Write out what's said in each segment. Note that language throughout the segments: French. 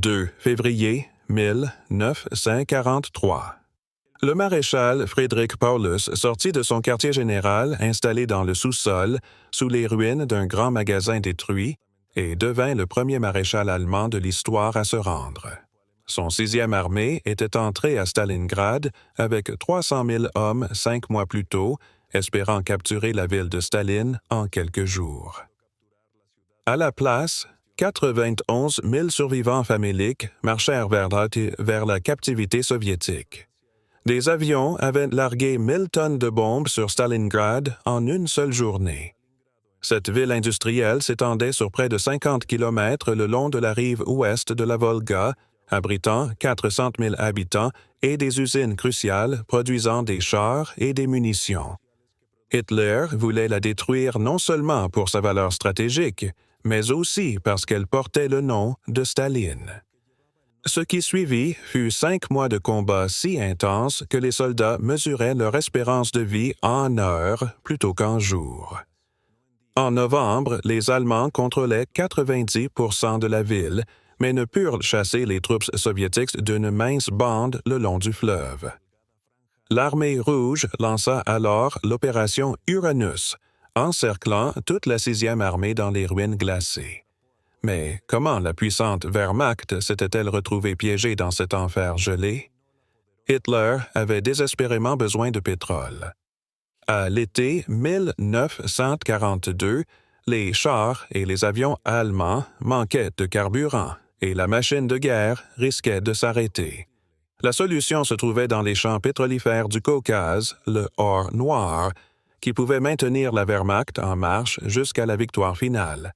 2 février 1943. Le maréchal Friedrich Paulus sortit de son quartier général installé dans le sous-sol, sous les ruines d'un grand magasin détruit, et devint le premier maréchal allemand de l'histoire à se rendre. Son 6e armée était entrée à Stalingrad avec 300 000 hommes 5 mois plus tôt, espérant capturer la ville de Staline en quelques jours. À la place, 91 000 survivants faméliques marchèrent vers la captivité soviétique. Des avions avaient largué 1000 tonnes de bombes sur Stalingrad en une seule journée. Cette ville industrielle s'étendait sur près de 50 kilomètres le long de la rive ouest de la Volga, abritant 400 000 habitants et des usines cruciales produisant des chars et des munitions. Hitler voulait la détruire non seulement pour sa valeur stratégique, mais aussi parce qu'elle portait le nom de Staline. Ce qui suivit fut 5 mois de combats si intenses que les soldats mesuraient leur espérance de vie en heures plutôt qu'en jours. En novembre, les Allemands contrôlaient 90% de la ville, mais ne purent chasser les troupes soviétiques d'une mince bande le long du fleuve. L'Armée rouge lança alors l'opération Uranus, encerclant toute la 6e armée dans les ruines glacées. Mais comment la puissante Wehrmacht s'était-elle retrouvée piégée dans cet enfer gelé? Hitler avait désespérément besoin de pétrole. À l'été 1942, les chars et les avions allemands manquaient de carburant et la machine de guerre risquait de s'arrêter. La solution se trouvait dans les champs pétrolifères du Caucase, le or noir, qui pouvait maintenir la Wehrmacht en marche jusqu'à la victoire finale.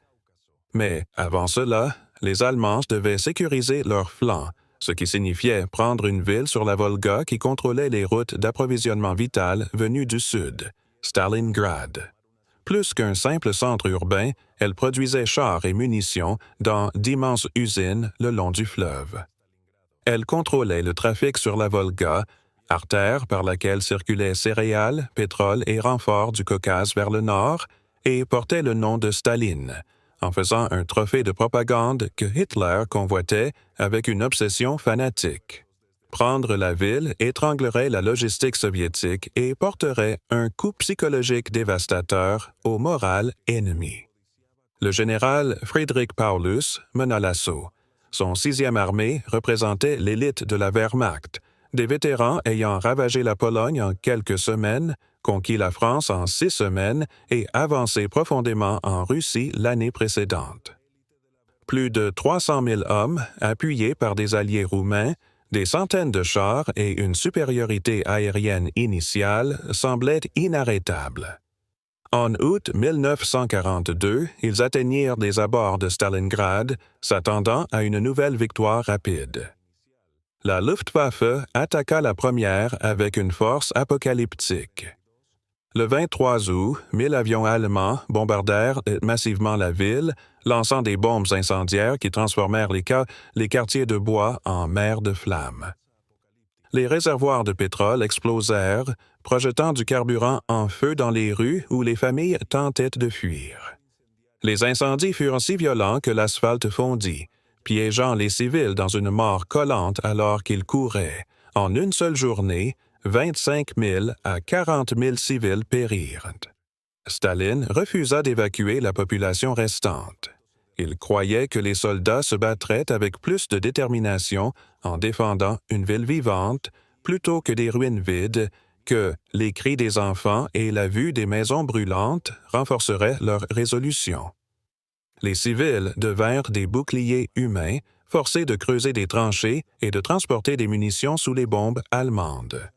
Mais avant cela, les Allemands devaient sécuriser leurs flancs, ce qui signifiait prendre une ville sur la Volga qui contrôlait les routes d'approvisionnement vital venues du sud, Stalingrad. Plus qu'un simple centre urbain, elle produisait chars et munitions dans d'immenses usines le long du fleuve. Elle contrôlait le trafic sur la Volga, artère par laquelle circulaient céréales, pétrole et renforts du Caucase vers le nord, et portait le nom de Staline, en faisant un trophée de propagande que Hitler convoitait avec une obsession fanatique. Prendre la ville étranglerait la logistique soviétique et porterait un coup psychologique dévastateur au moral ennemi. Le général Friedrich Paulus mena l'assaut. Son 6e armée représentait l'élite de la Wehrmacht, des vétérans ayant ravagé la Pologne en quelques semaines, conquis la France en 6 semaines et avancé profondément en Russie l'année précédente. Plus de 300 000 hommes, appuyés par des alliés roumains, des centaines de chars et une supériorité aérienne initiale semblaient inarrêtables. En août 1942, ils atteignirent les abords de Stalingrad, s'attendant à une nouvelle victoire rapide. La Luftwaffe attaqua la première avec une force apocalyptique. Le 23 août, 1000 avions allemands bombardèrent massivement la ville, lançant des bombes incendiaires qui transformèrent les quartiers de bois en mer de flammes. Les réservoirs de pétrole explosèrent, projetant du carburant en feu dans les rues où les familles tentaient de fuir. Les incendies furent si violents que l'asphalte fondit, piégeant les civils dans une mort collante alors qu'ils couraient. En une seule journée, 25 000 à 40 000 civils périrent. Staline refusa d'évacuer la population restante. Il croyait que les soldats se battraient avec plus de détermination en défendant une ville vivante plutôt que des ruines vides, que les cris des enfants et la vue des maisons brûlantes renforceraient leur résolution. Les civils devinrent des boucliers humains, forcés de creuser des tranchées et de transporter des munitions sous les bombes allemandes.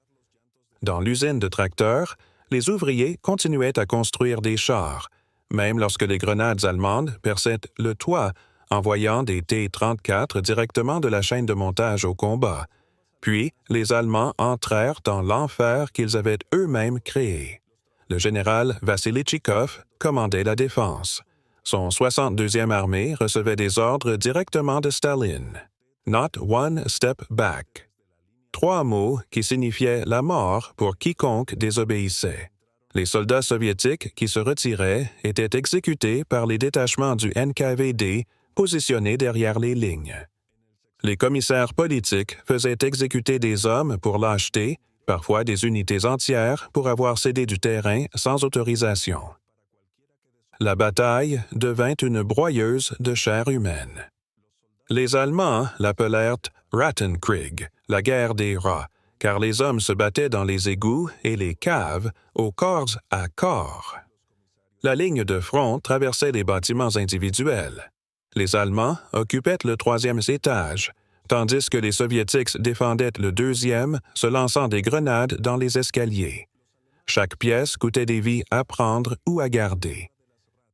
Dans l'usine de tracteurs, les ouvriers continuaient à construire des chars, même lorsque les grenades allemandes perçaient le toit, envoyant des T-34 directement de la chaîne de montage au combat. Puis, les Allemands entrèrent dans l'enfer qu'ils avaient eux-mêmes créé. Le général Vassili Tchikov commandait la défense. Son 62e armée recevait des ordres directement de Staline. « Not one step back ». 3 mots qui signifiaient la mort pour quiconque désobéissait. Les soldats soviétiques qui se retiraient étaient exécutés par les détachements du NKVD positionnés derrière les lignes. Les commissaires politiques faisaient exécuter des hommes pour lâcheté, parfois des unités entières pour avoir cédé du terrain sans autorisation. La bataille devint une broyeuse de chair humaine. Les Allemands l'appelèrent Rattenkrieg, la guerre des rats, car les hommes se battaient dans les égouts et les caves au corps à corps. La ligne de front traversait les bâtiments individuels. Les Allemands occupaient le 3e étage, tandis que les Soviétiques défendaient le 2e, se lançant des grenades dans les escaliers. Chaque pièce coûtait des vies à prendre ou à garder.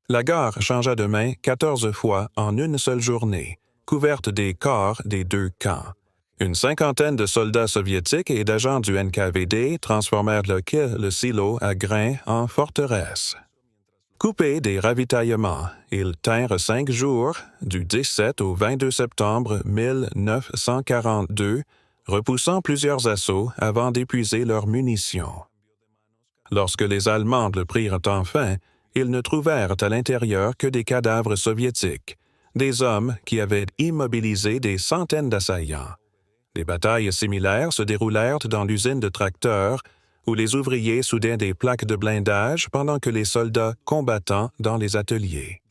La gare changea de main 14 fois en une seule journée, couverte des corps des 2 camps. Une cinquantaine de soldats soviétiques et d'agents du NKVD transformèrent le silo à grains en forteresse. Coupés des ravitaillements, ils tinrent 5 jours, du 17 au 22 septembre 1942, repoussant plusieurs assauts avant d'épuiser leurs munitions. Lorsque les Allemands le prirent enfin, ils ne trouvèrent à l'intérieur que des cadavres soviétiques, des hommes qui avaient immobilisé des centaines d'assaillants. Des batailles similaires se déroulèrent dans l'usine de tracteurs, où les ouvriers soudaient des plaques de blindage pendant que les soldats combattants dans les ateliers.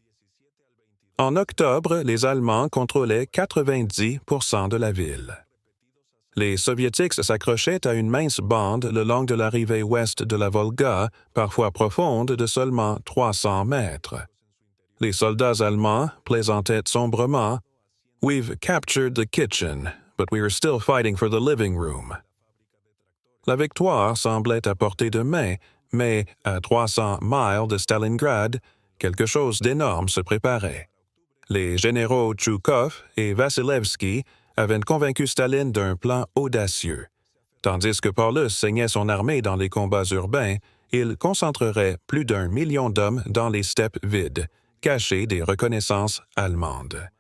En octobre, les Allemands contrôlaient 90% de la ville. Les Soviétiques s'accrochaient à une mince bande le long de la rive ouest de la Volga, parfois profonde de seulement 300 mètres. Les soldats allemands plaisantaient sombrement « We've captured the kitchen, but we are still fighting for the living room ». La victoire semblait à portée de main, mais à 300 miles de Stalingrad, quelque chose d'énorme se préparait. Les généraux Tchoukov et Vassilevski avaient convaincu Staline d'un plan audacieux. Tandis que Paulus saignait son armée dans les combats urbains, il concentrerait plus d'1 million d'hommes dans les steppes vides, cachés des reconnaissances allemandes.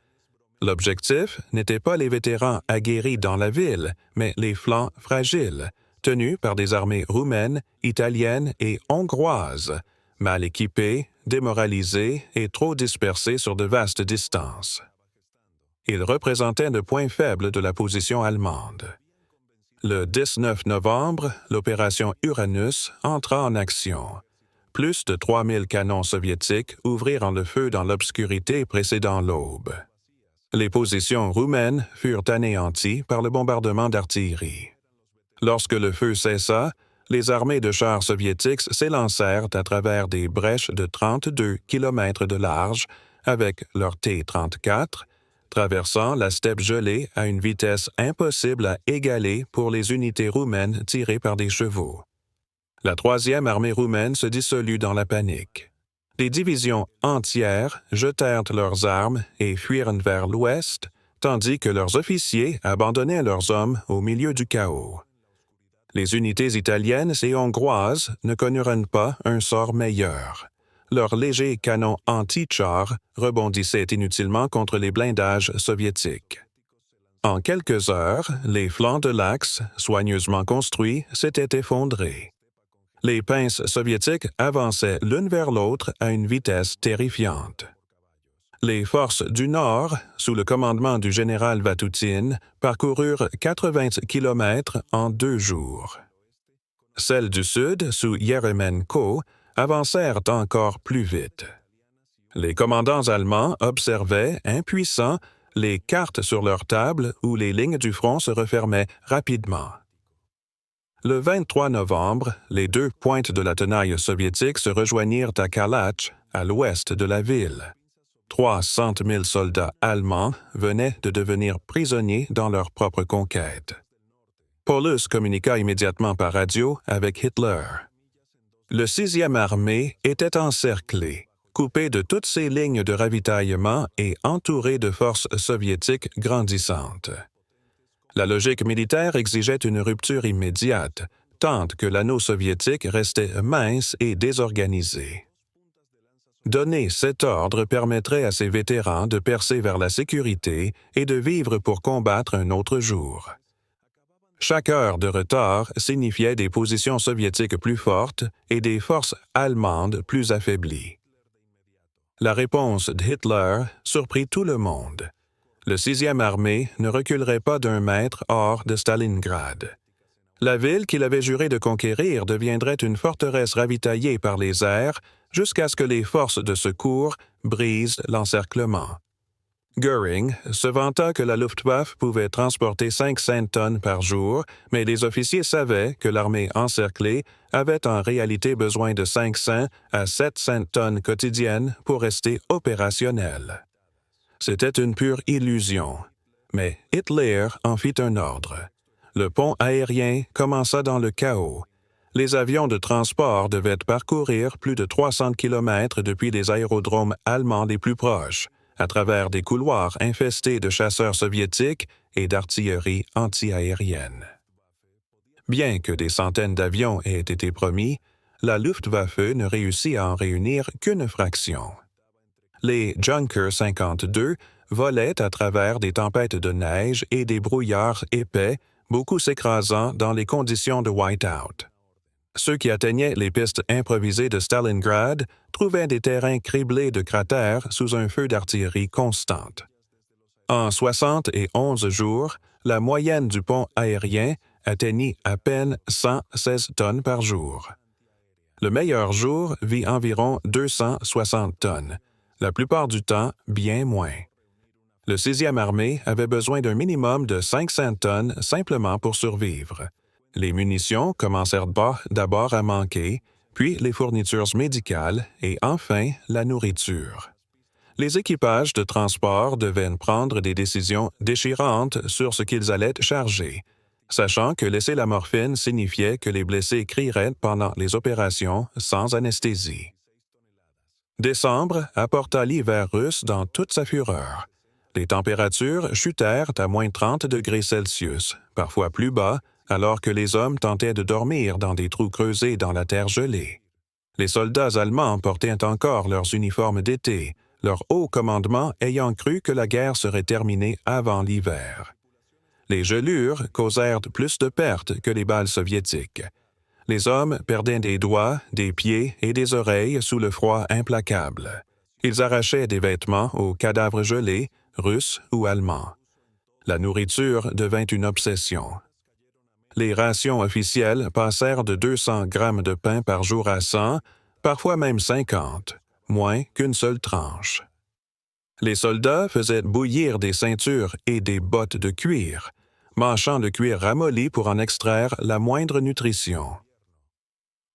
L'objectif n'était pas les vétérans aguerris dans la ville, mais les flancs fragiles, tenus par des armées roumaines, italiennes et hongroises, mal équipées, démoralisées et trop dispersées sur de vastes distances. Ils représentaient le point faible de la position allemande. Le 19 novembre, l'opération Uranus entra en action. Plus de 3000 canons soviétiques ouvrirent le feu dans l'obscurité précédant l'aube. Les positions roumaines furent anéanties par le bombardement d'artillerie. Lorsque le feu cessa, les armées de chars soviétiques s'élancèrent à travers des brèches de 32 km de large avec leurs T-34, traversant la steppe gelée à une vitesse impossible à égaler pour les unités roumaines tirées par des chevaux. La 3e armée roumaine se dissolut dans la panique. Des divisions entières jetèrent leurs armes et fuirent vers l'ouest, tandis que leurs officiers abandonnaient leurs hommes au milieu du chaos. Les unités italiennes et hongroises ne connurent pas un sort meilleur. Leurs légers canons anti-chars rebondissaient inutilement contre les blindages soviétiques. En quelques heures, les flancs de l'axe, soigneusement construits, s'étaient effondrés. Les pinces soviétiques avançaient l'une vers l'autre à une vitesse terrifiante. Les forces du Nord, sous le commandement du général Vatoutine, parcoururent 80 km en 2 jours. Celles du Sud, sous Yeremenko, avancèrent encore plus vite. Les commandants allemands observaient, impuissants, les cartes sur leur table où les lignes du front se refermaient rapidement. Le 23 novembre, les 2 pointes de la tenaille soviétique se rejoignirent à Kalach, à l'ouest de la ville. 300 000 soldats allemands venaient de devenir prisonniers dans leur propre conquête. Paulus communiqua immédiatement par radio avec Hitler. Le 6e armée était encerclée, coupée de toutes ses lignes de ravitaillement et entourée de forces soviétiques grandissantes. La logique militaire exigeait une rupture immédiate, tant que l'anneau soviétique restait mince et désorganisé. Donner cet ordre permettrait à ces vétérans de percer vers la sécurité et de vivre pour combattre un autre jour. Chaque heure de retard signifiait des positions soviétiques plus fortes et des forces allemandes plus affaiblies. La réponse de Hitler surprit tout le monde. Le 6e armée ne reculerait pas d'un mètre hors de Stalingrad. La ville qu'il avait juré de conquérir deviendrait une forteresse ravitaillée par les airs jusqu'à ce que les forces de secours brisent l'encerclement. Göring se vanta que la Luftwaffe pouvait transporter 500 tonnes par jour, mais les officiers savaient que l'armée encerclée avait en réalité besoin de 500 à 700 tonnes quotidiennes pour rester opérationnelle. C'était une pure illusion, mais Hitler en fit un ordre. Le pont aérien commença dans le chaos. Les avions de transport devaient parcourir plus de 300 kilomètres depuis les aérodromes allemands les plus proches, à travers des couloirs infestés de chasseurs soviétiques et d'artillerie antiaérienne. Bien que des centaines d'avions aient été promis, la Luftwaffe ne réussit à en réunir qu'une fraction. Les Junker 52 volaient à travers des tempêtes de neige et des brouillards épais, beaucoup s'écrasant dans les conditions de white-out. Ceux qui atteignaient les pistes improvisées de Stalingrad trouvaient des terrains criblés de cratères sous un feu d'artillerie constante. En 71 jours, la moyenne du pont aérien atteignit à peine 116 tonnes par jour. Le meilleur jour vit environ 260 tonnes, la plupart du temps bien moins. Le 6e armée avait besoin d'un minimum de 500 tonnes simplement pour survivre. Les munitions commencèrent d'abord à manquer, puis les fournitures médicales et enfin la nourriture. Les équipages de transport devaient prendre des décisions déchirantes sur ce qu'ils allaient charger, sachant que laisser la morphine signifiait que les blessés crieraient pendant les opérations sans anesthésie. Décembre apporta l'hiver russe dans toute sa fureur. Les températures chutèrent à moins 30 degrés Celsius, parfois plus bas, alors que les hommes tentaient de dormir dans des trous creusés dans la terre gelée. Les soldats allemands portaient encore leurs uniformes d'été, leur haut commandement ayant cru que la guerre serait terminée avant l'hiver. Les gelures causèrent plus de pertes que les balles soviétiques. Les hommes perdaient des doigts, des pieds et des oreilles sous le froid implacable. Ils arrachaient des vêtements aux cadavres gelés, russes ou allemands. La nourriture devint une obsession. Les rations officielles passèrent de 200 grammes de pain par jour à 100, parfois même 50, moins qu'une seule tranche. Les soldats faisaient bouillir des ceintures et des bottes de cuir, mâchant le cuir ramolli pour en extraire la moindre nutrition.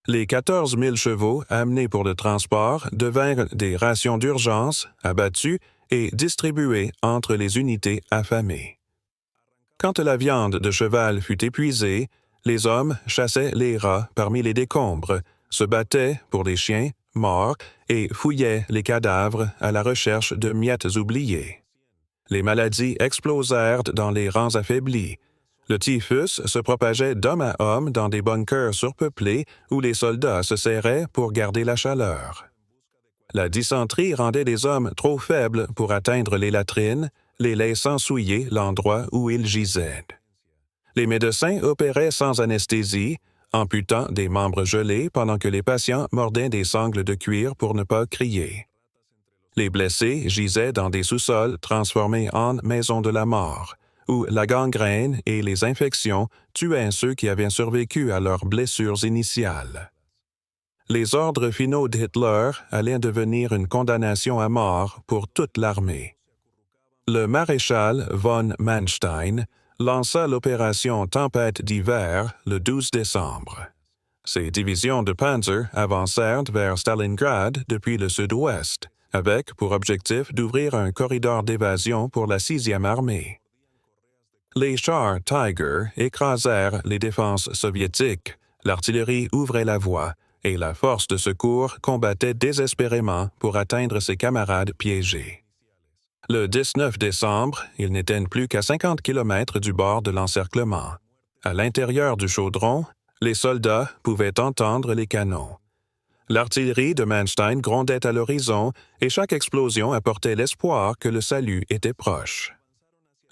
Les 14 000 chevaux amenés pour le transport devinrent des rations d'urgence, abattues et distribuées entre les unités affamées. Quand la viande de cheval fut épuisée, les hommes chassaient les rats parmi les décombres, se battaient pour les chiens morts et fouillaient les cadavres à la recherche de miettes oubliées. Les maladies explosèrent dans les rangs affaiblis. Le typhus se propageait d'homme à homme dans des bunkers surpeuplés où les soldats se serraient pour garder la chaleur. La dysenterie rendait les hommes trop faibles pour atteindre les latrines, les laissant souiller l'endroit où ils gisaient. Les médecins opéraient sans anesthésie, amputant des membres gelés pendant que les patients mordaient des sangles de cuir pour ne pas crier. Les blessés gisaient dans des sous-sols transformés en maisons de la mort, où la gangrène et les infections tuaient ceux qui avaient survécu à leurs blessures initiales. Les ordres finaux d'Hitler allaient devenir une condamnation à mort pour toute l'armée. Le maréchal von Manstein lança l'opération Tempête d'hiver le 12 décembre. Ses divisions de Panzer avancèrent vers Stalingrad depuis le sud-ouest, avec pour objectif d'ouvrir un corridor d'évasion pour la 6e armée. Les chars Tiger écrasèrent les défenses soviétiques, l'artillerie ouvrait la voie, et la force de secours combattait désespérément pour atteindre ses camarades piégés. Le 19 décembre, ils n'étaient plus qu'à 50 kilomètres du bord de l'encerclement. À l'intérieur du chaudron, les soldats pouvaient entendre les canons. L'artillerie de Manstein grondait à l'horizon et chaque explosion apportait l'espoir que le salut était proche.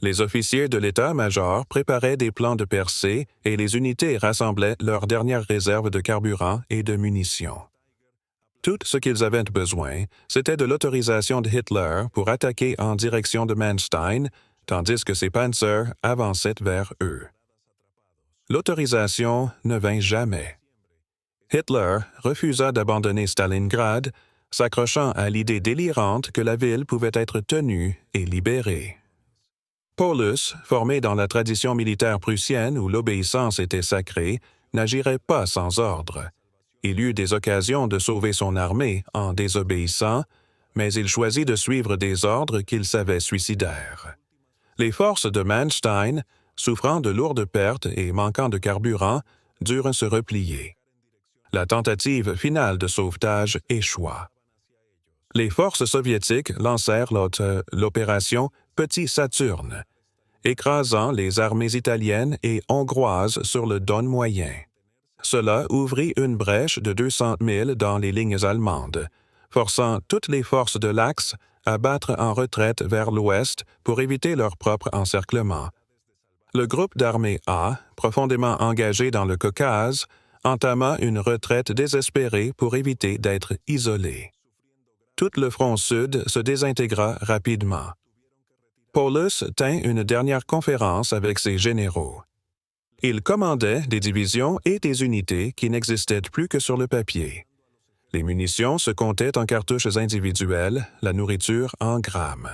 Les officiers de l'état-major préparaient des plans de percée et les unités rassemblaient leurs dernières réserves de carburant et de munitions. Tout ce qu'ils avaient besoin, c'était de l'autorisation de Hitler pour attaquer en direction de Manstein, tandis que ses panzers avançaient vers eux. L'autorisation ne vint jamais. Hitler refusa d'abandonner Stalingrad, s'accrochant à l'idée délirante que la ville pouvait être tenue et libérée. Paulus, formé dans la tradition militaire prussienne où l'obéissance était sacrée, n'agirait pas sans ordre. Il eut des occasions de sauver son armée en désobéissant, mais il choisit de suivre des ordres qu'il savait suicidaires. Les forces de Manstein, souffrant de lourdes pertes et manquant de carburant, durent se replier. La tentative finale de sauvetage échoua. Les forces soviétiques lancèrent l'opération Petit Saturne, écrasant les armées italiennes et hongroises sur le Don moyen. Cela ouvrit une brèche de 200 000 dans les lignes allemandes, forçant toutes les forces de l'Axe à battre en retraite vers l'ouest pour éviter leur propre encerclement. Le groupe d'armée A, profondément engagé dans le Caucase, entama une retraite désespérée pour éviter d'être isolé. Tout le front sud se désintégra rapidement. Paulus tint une dernière conférence avec ses généraux. Il commandait des divisions et des unités qui n'existaient plus que sur le papier. Les munitions se comptaient en cartouches individuelles, la nourriture en grammes.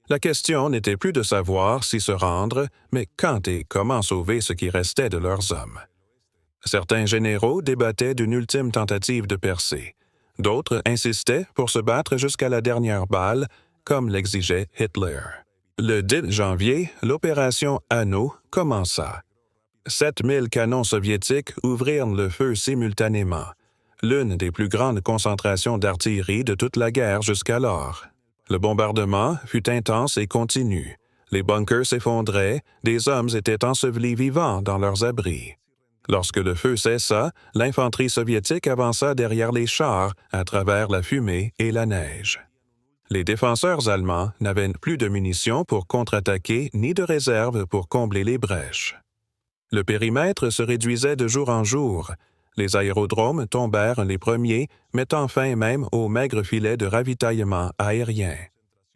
La question n'était plus de savoir si se rendre, mais quand et comment sauver ce qui restait de leurs hommes. Certains généraux débattaient d'une ultime tentative de percée. D'autres insistaient pour se battre jusqu'à la dernière balle, comme l'exigeait Hitler. Le 10 janvier, l'opération Anneau commença. 7000 canons soviétiques ouvrirent le feu simultanément, l'une des plus grandes concentrations d'artillerie de toute la guerre jusqu'alors. Le bombardement fut intense et continu. Les bunkers s'effondraient, des hommes étaient ensevelis vivants dans leurs abris. Lorsque le feu cessa, l'infanterie soviétique avança derrière les chars à travers la fumée et la neige. Les défenseurs allemands n'avaient plus de munitions pour contre-attaquer ni de réserve pour combler les brèches. Le périmètre se réduisait de jour en jour. Les aérodromes tombèrent les premiers, mettant fin même aux maigres filets de ravitaillement aérien.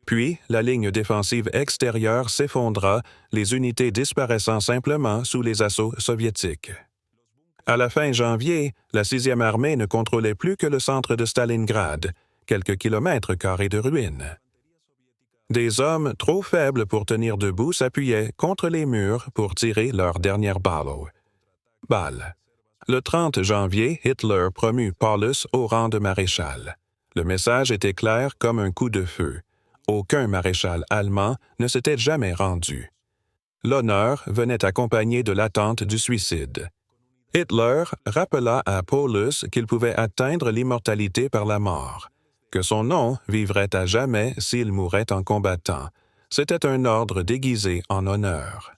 Puis, la ligne défensive extérieure s'effondra, les unités disparaissant simplement sous les assauts soviétiques. À la fin janvier, la 6e armée ne contrôlait plus que le centre de Stalingrad, quelques kilomètres carrés de ruines. Des hommes trop faibles pour tenir debout s'appuyaient contre les murs pour tirer leur dernière balle. Le 30 janvier, Hitler promut Paulus au rang de maréchal. Le message était clair comme un coup de feu. Aucun maréchal allemand ne s'était jamais rendu. L'honneur venait accompagné de l'attente du suicide. Hitler rappela à Paulus qu'il pouvait atteindre l'immortalité par la mort, que son nom vivrait à jamais s'il mourait en combattant. C'était un ordre déguisé en honneur.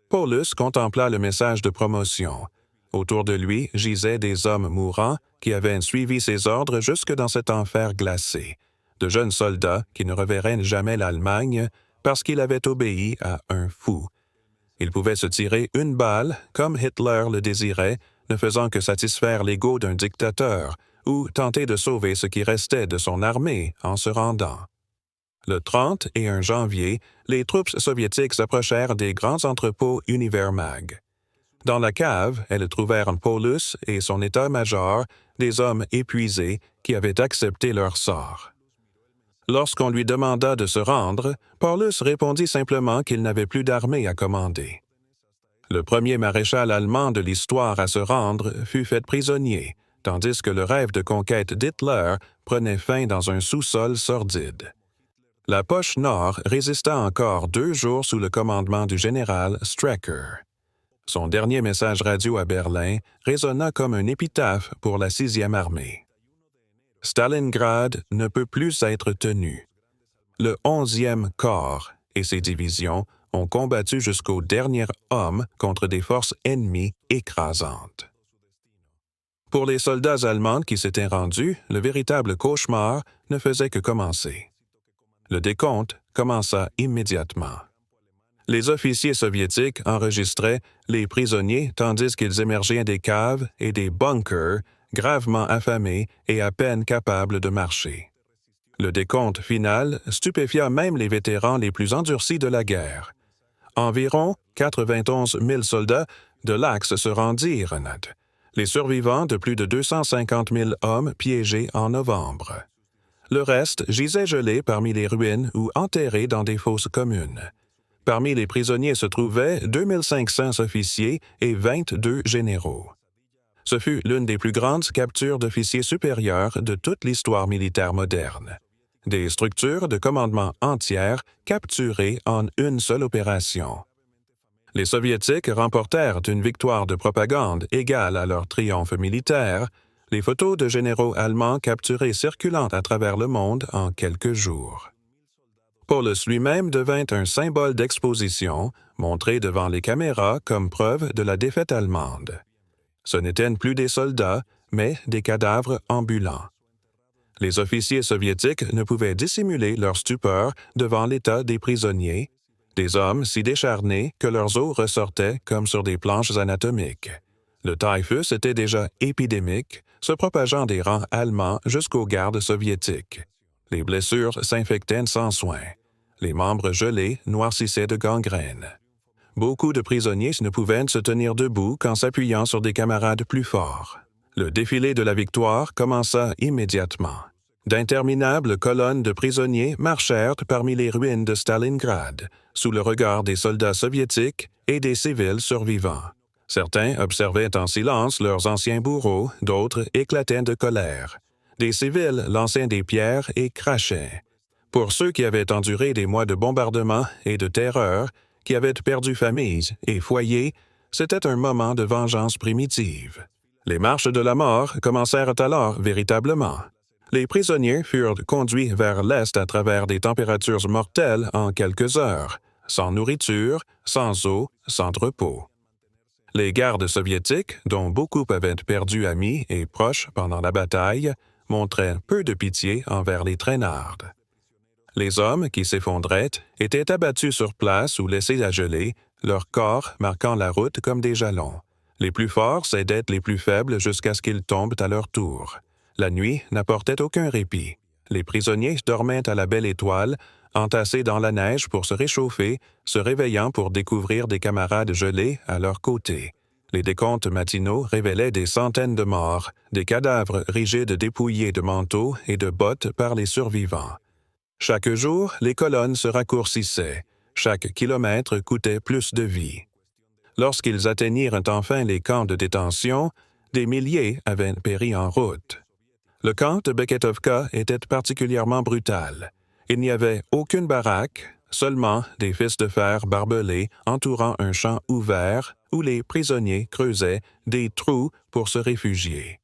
Paulus contempla le message de promotion. Autour de lui gisaient des hommes mourants qui avaient suivi ses ordres jusque dans cet enfer glacé, de jeunes soldats qui ne reverraient jamais l'Allemagne parce qu'il avait obéi à un fou. Il pouvait se tirer une balle, comme Hitler le désirait, ne faisant que satisfaire l'ego d'un dictateur, ou tenter de sauver ce qui restait de son armée en se rendant. Le 30 et 1 janvier, les troupes soviétiques s'approchèrent des grands entrepôts Uniwehrmacht. Dans la cave, elles trouvèrent Paulus et son état-major, des hommes épuisés qui avaient accepté leur sort. Lorsqu'on lui demanda de se rendre, Paulus répondit simplement qu'il n'avait plus d'armée à commander. Le premier maréchal allemand de l'histoire à se rendre fut fait prisonnier, tandis que le rêve de conquête d'Hitler prenait fin dans un sous-sol sordide. La poche nord résista encore 2 jours sous le commandement du général Strecker. Son dernier message radio à Berlin résonna comme un épitaphe pour la 6e armée. Stalingrad ne peut plus être tenu. Le 11e corps et ses divisions ont combattu jusqu'au dernier homme contre des forces ennemies écrasantes. Pour les soldats allemands qui s'étaient rendus, le véritable cauchemar ne faisait que commencer. Le décompte commença immédiatement. Les officiers soviétiques enregistraient les prisonniers tandis qu'ils émergeaient des caves et des bunkers, gravement affamés et à peine capables de marcher. Le décompte final stupéfia même les vétérans les plus endurcis de la guerre. Environ 91 000 soldats de l'Axe se rendirent, les survivants de plus de 250 000 hommes piégés en novembre. Le reste gisait gelé parmi les ruines ou enterré dans des fosses communes. Parmi les prisonniers se trouvaient 2500 officiers et 22 généraux. Ce fut l'une des plus grandes captures d'officiers supérieurs de toute l'histoire militaire moderne. Des structures de commandement entières capturées en une seule opération. Les Soviétiques remportèrent une victoire de propagande égale à leur triomphe militaire, les photos de généraux allemands capturés circulant à travers le monde en quelques jours. Paulus lui-même devint un symbole d'exposition, montré devant les caméras comme preuve de la défaite allemande. Ce n'étaient plus des soldats, mais des cadavres ambulants. Les officiers soviétiques ne pouvaient dissimuler leur stupeur devant l'état des prisonniers, des hommes si décharnés que leurs os ressortaient comme sur des planches anatomiques. Le typhus était déjà épidémique, se propageant des rangs allemands jusqu'aux gardes soviétiques. Les blessures s'infectaient sans soin. Les membres gelés noircissaient de gangrène. Beaucoup de prisonniers ne pouvaient se tenir debout qu'en s'appuyant sur des camarades plus forts. Le défilé de la victoire commença immédiatement. D'interminables colonnes de prisonniers marchèrent parmi les ruines de Stalingrad, sous le regard des soldats soviétiques et des civils survivants. Certains observaient en silence leurs anciens bourreaux, d'autres éclataient de colère. Des civils lançaient des pierres et crachaient. Pour ceux qui avaient enduré des mois de bombardement et de terreur, qui avaient perdu familles et foyers, c'était un moment de vengeance primitive. Les marches de la mort commencèrent alors véritablement. Les prisonniers furent conduits vers l'est à travers des températures mortelles en quelques heures, sans nourriture, sans eau, sans repos. Les gardes soviétiques, dont beaucoup avaient perdu amis et proches pendant la bataille, montraient peu de pitié envers les traînards. Les hommes qui s'effondraient étaient abattus sur place ou laissés à geler, leur corps marquant la route comme des jalons. Les plus forts aidaient les plus faibles jusqu'à ce qu'ils tombent à leur tour. La nuit n'apportait aucun répit. Les prisonniers dormaient à la belle étoile, entassés dans la neige pour se réchauffer, se réveillant pour découvrir des camarades gelés à leur côté. Les décomptes matinaux révélaient des centaines de morts, des cadavres rigides dépouillés de manteaux et de bottes par les survivants. Chaque jour, les colonnes se raccourcissaient. Chaque kilomètre coûtait plus de vies. Lorsqu'ils atteignirent enfin les camps de détention, des milliers avaient péri en route. Le camp de Beketovka était particulièrement brutal. Il n'y avait aucune baraque, seulement des fils de fer barbelés entourant un champ ouvert où les prisonniers creusaient des trous pour se réfugier.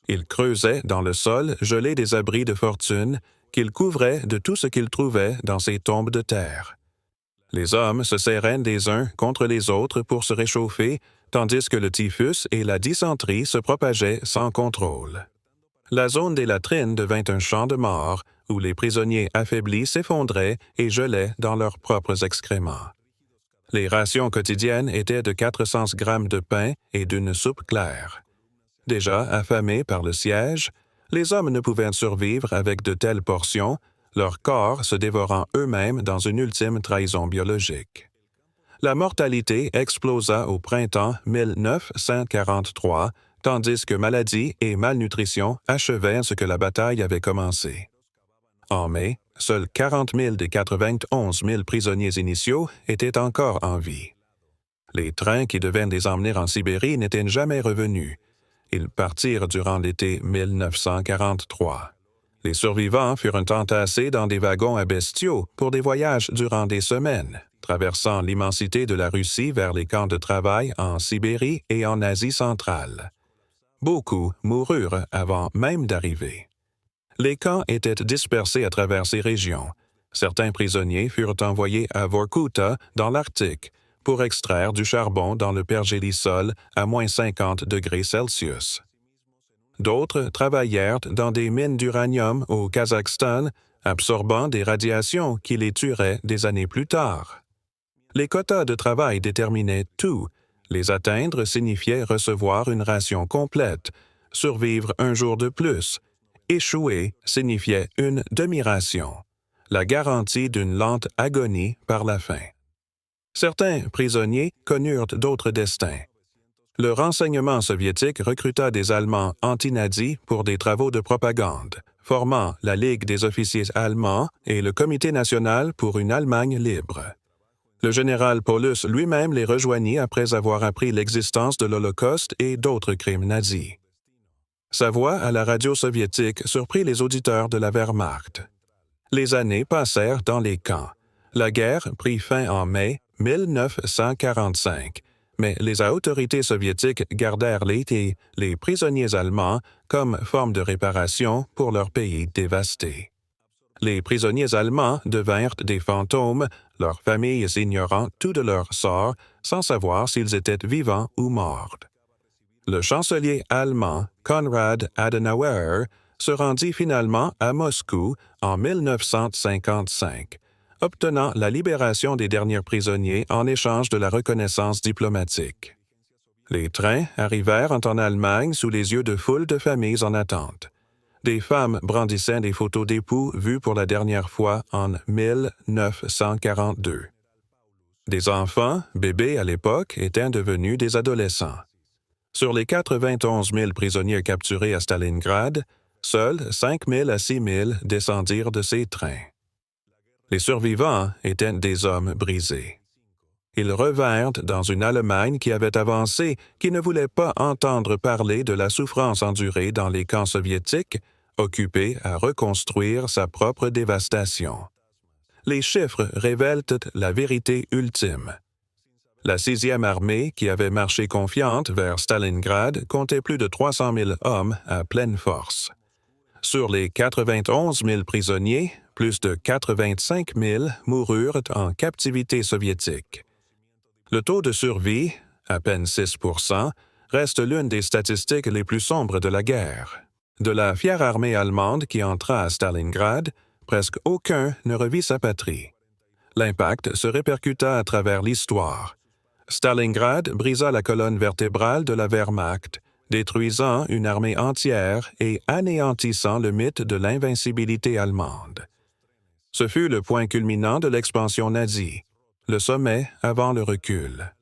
Ils creusaient dans le sol gelé des abris de fortune qu'ils couvraient de tout ce qu'ils trouvaient dans ces tombes de terre. Les hommes se serraient des uns contre les autres pour se réchauffer, tandis que le typhus et la dysenterie se propageaient sans contrôle. La zone des latrines devint un champ de mort où les prisonniers affaiblis s'effondraient et gelaient dans leurs propres excréments. Les rations quotidiennes étaient de 400 grammes de pain et d'une soupe claire. Déjà affamés par le siège, les hommes ne pouvaient survivre avec de telles portions, leurs corps se dévorant eux-mêmes dans une ultime trahison biologique. La mortalité explosa au printemps 1943, tandis que maladie et malnutrition achevaient ce que la bataille avait commencé. En mai, seuls 40 000 des 91 000 prisonniers initiaux étaient encore en vie. Les trains qui devaient les emmener en Sibérie n'étaient jamais revenus. Ils partirent durant l'été 1943. Les survivants furent entassés dans des wagons à bestiaux pour des voyages durant des semaines, traversant l'immensité de la Russie vers les camps de travail en Sibérie et en Asie centrale. Beaucoup moururent avant même d'arriver. Les camps étaient dispersés à travers ces régions. Certains prisonniers furent envoyés à Vorkuta, dans l'Arctique, pour extraire du charbon dans le pergélisol à moins 50 degrés Celsius. D'autres travaillèrent dans des mines d'uranium au Kazakhstan, absorbant des radiations qui les tueraient des années plus tard. Les quotas de travail déterminaient tout. Les atteindre signifiait recevoir une ration complète, survivre un jour de plus, échouer signifiait une demi-ration, la garantie d'une lente agonie par la faim. Certains prisonniers connurent d'autres destins. Le renseignement soviétique recruta des Allemands anti-nazis pour des travaux de propagande, formant la Ligue des officiers allemands et le Comité national pour une Allemagne libre. Le général Paulus lui-même les rejoignit après avoir appris l'existence de l'Holocauste et d'autres crimes nazis. Sa voix à la radio soviétique surprit les auditeurs de la Wehrmacht. Les années passèrent dans les camps. La guerre prit fin en mai 1945, mais les autorités soviétiques gardèrent les prisonniers allemands comme forme de réparation pour leur pays dévasté. Les prisonniers allemands devinrent des fantômes, leurs familles ignorant tout de leur sort sans savoir s'ils étaient vivants ou morts. Le chancelier allemand Konrad Adenauer se rendit finalement à Moscou en 1955, obtenant la libération des derniers prisonniers en échange de la reconnaissance diplomatique. Les trains arrivèrent en Allemagne sous les yeux de foules de familles en attente. Des femmes brandissaient des photos d'époux vus pour la dernière fois en 1942. Des enfants, bébés à l'époque, étaient devenus des adolescents. Sur les 91 000 prisonniers capturés à Stalingrad, seuls 5 000 à 6 000 descendirent de ces trains. Les survivants étaient des hommes brisés. Ils revinrent dans une Allemagne qui avait avancé, qui ne voulait pas entendre parler de la souffrance endurée dans les camps soviétiques, occupée à reconstruire sa propre dévastation. Les chiffres révèlent la vérité ultime. La 6e armée, qui avait marché confiante vers Stalingrad, comptait plus de 300 000 hommes à pleine force. Sur les 91 000 prisonniers, plus de 85 000 moururent en captivité soviétique. Le taux de survie, à peine 6 %, reste l'une des statistiques les plus sombres de la guerre. De la fière armée allemande qui entra à Stalingrad, presque aucun ne revit sa patrie. L'impact se répercuta à travers l'histoire. Stalingrad brisa la colonne vertébrale de la Wehrmacht, détruisant une armée entière et anéantissant le mythe de l'invincibilité allemande. Ce fut le point culminant de l'expansion nazie, le sommet avant le recul.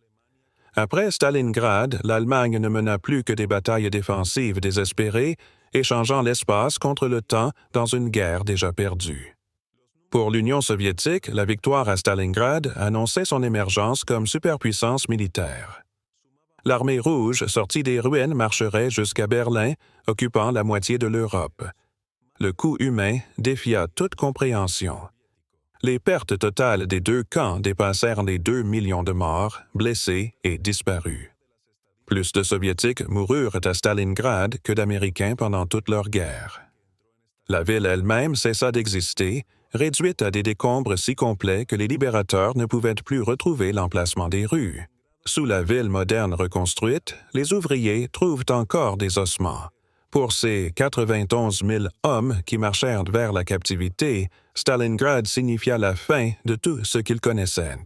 Après Stalingrad, l'Allemagne ne mena plus que des batailles défensives désespérées, échangeant l'espace contre le temps dans une guerre déjà perdue. Pour l'Union soviétique, la victoire à Stalingrad annonçait son émergence comme superpuissance militaire. L'Armée rouge, sortie des ruines, marcherait jusqu'à Berlin, occupant la moitié de l'Europe. Le coût humain défia toute compréhension. Les pertes totales des deux camps dépassèrent les 2 millions de morts, blessés et disparus. Plus de Soviétiques moururent à Stalingrad que d'Américains pendant toute leur guerre. La ville elle-même cessa d'exister, réduite à des décombres si complets que les libérateurs ne pouvaient plus retrouver l'emplacement des rues. Sous la ville moderne reconstruite, les ouvriers trouvent encore des ossements. Pour ces 91 000 hommes qui marchèrent vers la captivité, Stalingrad signifia la fin de tout ce qu'ils connaissaient.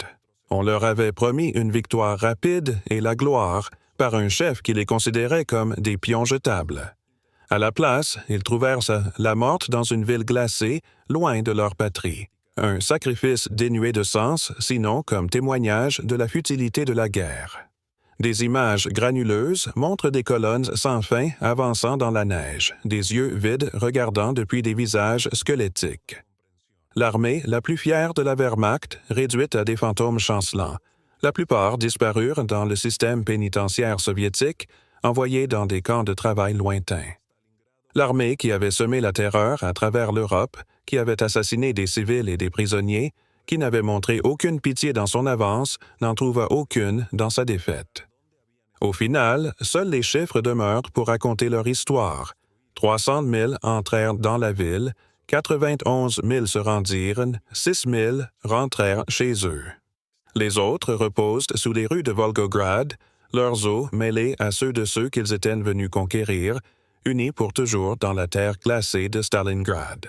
On leur avait promis une victoire rapide et la gloire par un chef qui les considérait comme des pions jetables. À la place, ils trouvèrent la mort dans une ville glacée, loin de leur patrie. Un sacrifice dénué de sens, sinon comme témoignage de la futilité de la guerre. Des images granuleuses montrent des colonnes sans fin avançant dans la neige, des yeux vides regardant depuis des visages squelettiques. L'armée la plus fière de la Wehrmacht, réduite à des fantômes chancelants. La plupart disparurent dans le système pénitentiaire soviétique, envoyés dans des camps de travail lointains. L'armée qui avait semé la terreur à travers l'Europe, qui avait assassiné des civils et des prisonniers, qui n'avait montré aucune pitié dans son avance, n'en trouva aucune dans sa défaite. Au final, seuls les chiffres demeurent pour raconter leur histoire. 300 000 entrèrent dans la ville, 91 000 se rendirent, 6 000 rentrèrent chez eux. Les autres reposent sous les rues de Volgograd, leurs os mêlés à ceux de ceux qu'ils étaient venus conquérir, unis pour toujours dans la terre glacée de Stalingrad.